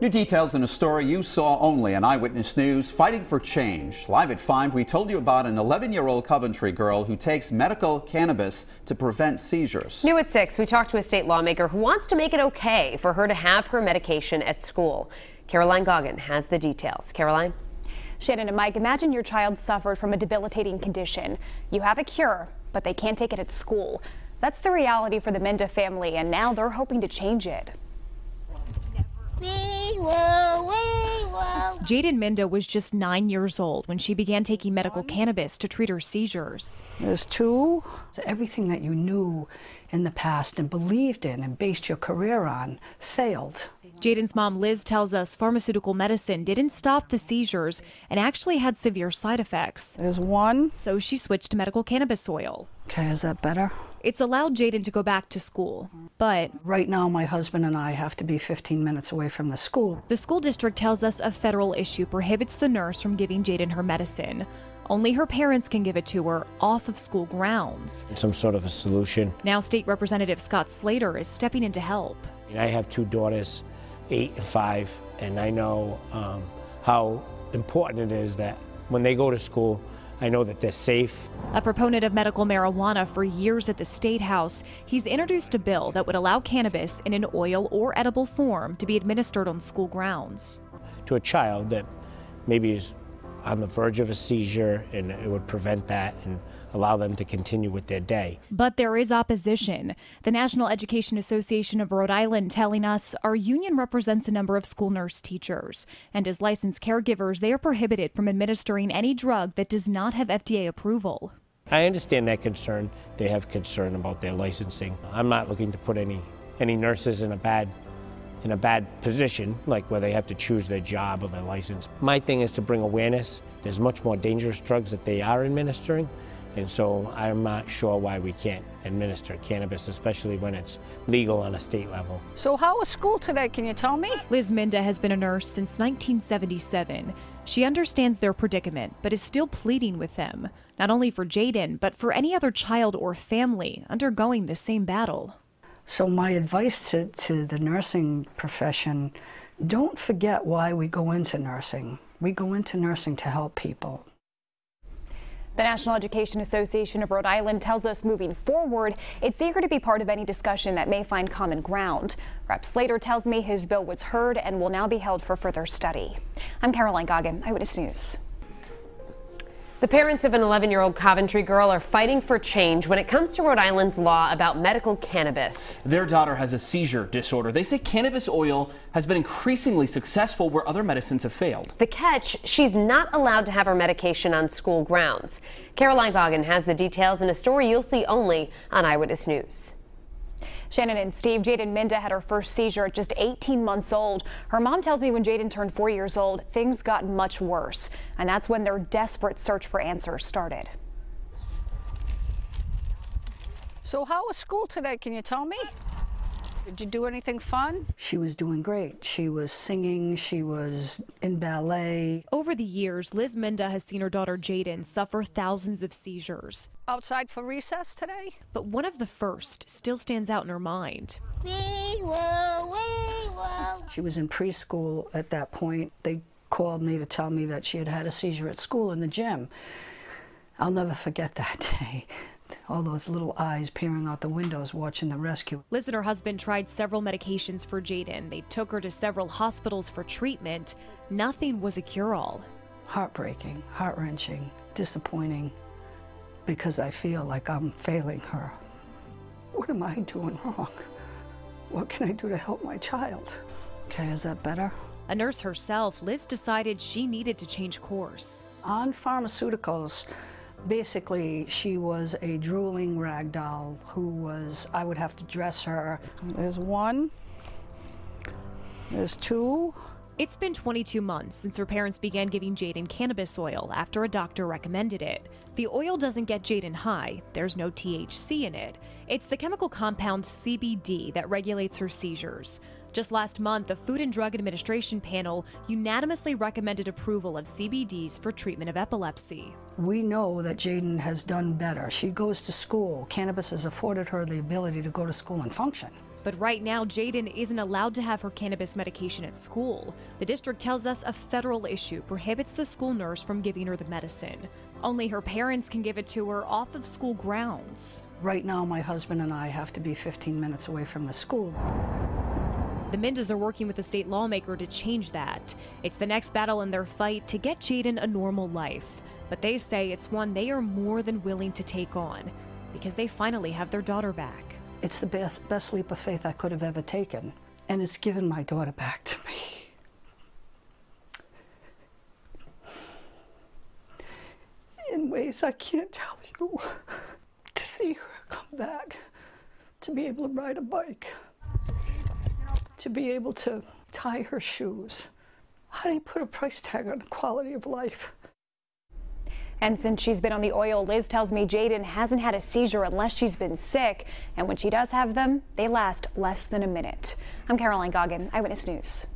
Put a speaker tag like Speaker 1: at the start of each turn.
Speaker 1: New details in a story you saw only on Eyewitness News, Fighting for Change. Live at 5, we told you about an 11-year-old Coventry girl who takes medical cannabis to prevent seizures.
Speaker 2: New at 6, we talked to a state lawmaker who wants to make it okay for her to have her medication at school. Caroline Goggin has the details. Caroline?
Speaker 3: Shannon and Mike, imagine your child suffered from a debilitating condition. You have a cure, but they can't take it at school. That's the reality for the Minda family, and now they're hoping to change it.
Speaker 4: Jaden Minda was just 9 years old when she began taking medical cannabis to treat her seizures.
Speaker 5: There's 2. Everything that you knew in the past and believed in and based your career on failed.
Speaker 4: Jaden's mom, Liz, tells us pharmaceutical medicine didn't stop the seizures and actually had severe side effects.
Speaker 5: There's 1.
Speaker 4: So she switched to medical cannabis oil.
Speaker 5: Okay, is that better?
Speaker 4: It's allowed Jaden to go back to school, but
Speaker 5: right now my husband and I have to be 15 minutes away from the school.
Speaker 4: The school district tells us a federal issue prohibits the nurse from giving Jaden her medicine. Only her parents can give it to her off of school grounds.
Speaker 6: Some sort of a solution.
Speaker 4: Now State Representative Scott Slater is stepping in to help.
Speaker 6: I have 2 daughters, 8 and 5, and I know how important it is that when they go to school, I know that they're safe.
Speaker 4: A proponent of medical marijuana for years at the State House, he's introduced a bill that would allow cannabis in an oil or edible form to be administered on school grounds.
Speaker 6: To a child that maybe is on the verge of a seizure, and it would prevent that and allow them to continue with their day.
Speaker 4: But there is opposition. The National Education Association of Rhode Island telling us our union represents a number of school nurse teachers, and as licensed caregivers, they are prohibited from administering any drug that does not have FDA approval.
Speaker 6: I understand that concern. They have concern about their licensing. I'm not looking to put any nurses in a bad position, like where they have to choose their job or their license. My thing is to bring awareness. There's much more dangerous drugs that they are administering, and so I'm not sure why we can't administer cannabis, especially when it's legal on a state level.
Speaker 5: So how was school today, can you tell me?
Speaker 4: Liz Minda has been a nurse since 1977. She understands their predicament, but is still pleading with them, not only for Jaden, but for any other child or family undergoing the same battle.
Speaker 5: So my advice to the nursing profession, don't forget why we go into nursing. We go into nursing to help people.
Speaker 3: The National Education Association of Rhode Island tells us moving forward, it's eager to be part of any discussion that may find common ground. Rep. Slater tells me his bill was heard and will now be held for further study. I'm Caroline Goggin, Eyewitness News.
Speaker 2: The parents of an 11-year-old Coventry girl are fighting for change when it comes to Rhode Island's law about medical cannabis.
Speaker 7: Their daughter has a seizure disorder. They say cannabis oil has been increasingly successful where other medicines have failed.
Speaker 2: The catch, she's not allowed to have her medication on school grounds. Caroline Goggin has the details in a story you'll see only on Eyewitness News.
Speaker 3: Shannon and Steve, Jaden Minda had her first seizure at just 18 months old. Her mom tells me when Jaden turned 4 years old, things got much worse. And that's when their desperate search for answers started.
Speaker 5: So how was school today, can you tell me? Did you do anything fun? She was doing great. She was singing, she was in ballet.
Speaker 4: Over the years, Liz Minda has seen her daughter Jaden suffer thousands of seizures.
Speaker 5: Outside for recess today?
Speaker 4: But one of the first still stands out in her mind.
Speaker 5: She was in preschool at that point. They called me to tell me that she had had a seizure at school in the gym. I'll never forget that day. All those little eyes peering out the windows watching the rescue.
Speaker 4: Liz and her husband tried several medications for Jaden. They took her to several hospitals for treatment. Nothing was a cure-all.
Speaker 5: Heartbreaking, heart-wrenching, disappointing, because I feel like I'm failing her. What am I doing wrong? What can I do to help my child? Okay, is that better?
Speaker 4: A nurse herself, Liz decided she needed to change course.
Speaker 5: On pharmaceuticals, basically, she was a drooling rag doll I would have to dress her. There's 1, there's 2.
Speaker 4: It's been 22 months since her parents began giving Jaden cannabis oil after a doctor recommended it. The oil doesn't get Jaden high. There's no THC in it. It's the chemical compound CBD that regulates her seizures. Just last month, the Food and Drug Administration panel unanimously recommended approval of CBDs for treatment of epilepsy.
Speaker 5: We know that Jaden has done better. She goes to school. Cannabis has afforded her the ability to go to school and function.
Speaker 4: But right now, Jaden isn't allowed to have her cannabis medication at school. The district tells us a federal issue prohibits the school nurse from giving her the medicine. Only her parents can give it to her off of school grounds.
Speaker 5: Right now, my husband and I have to be 15 minutes away from the school.
Speaker 4: The Mindas are working with a state lawmaker to change that. It's the next battle in their fight to get Jaden a normal life. But they say it's one they are more than willing to take on because they finally have their daughter back.
Speaker 5: It's the best leap of faith I could have ever taken, and it's given my daughter back to me. In ways I can't tell you. To see her come back, to be able to ride a bike, to be able to tie her shoes. How do you put a price tag on the quality of life?
Speaker 3: And since she's been on the oil, Liz tells me Jaden hasn't had a seizure unless she's been sick. And when she does have them, they last less than a minute. I'm Caroline Goggin, Eyewitness News.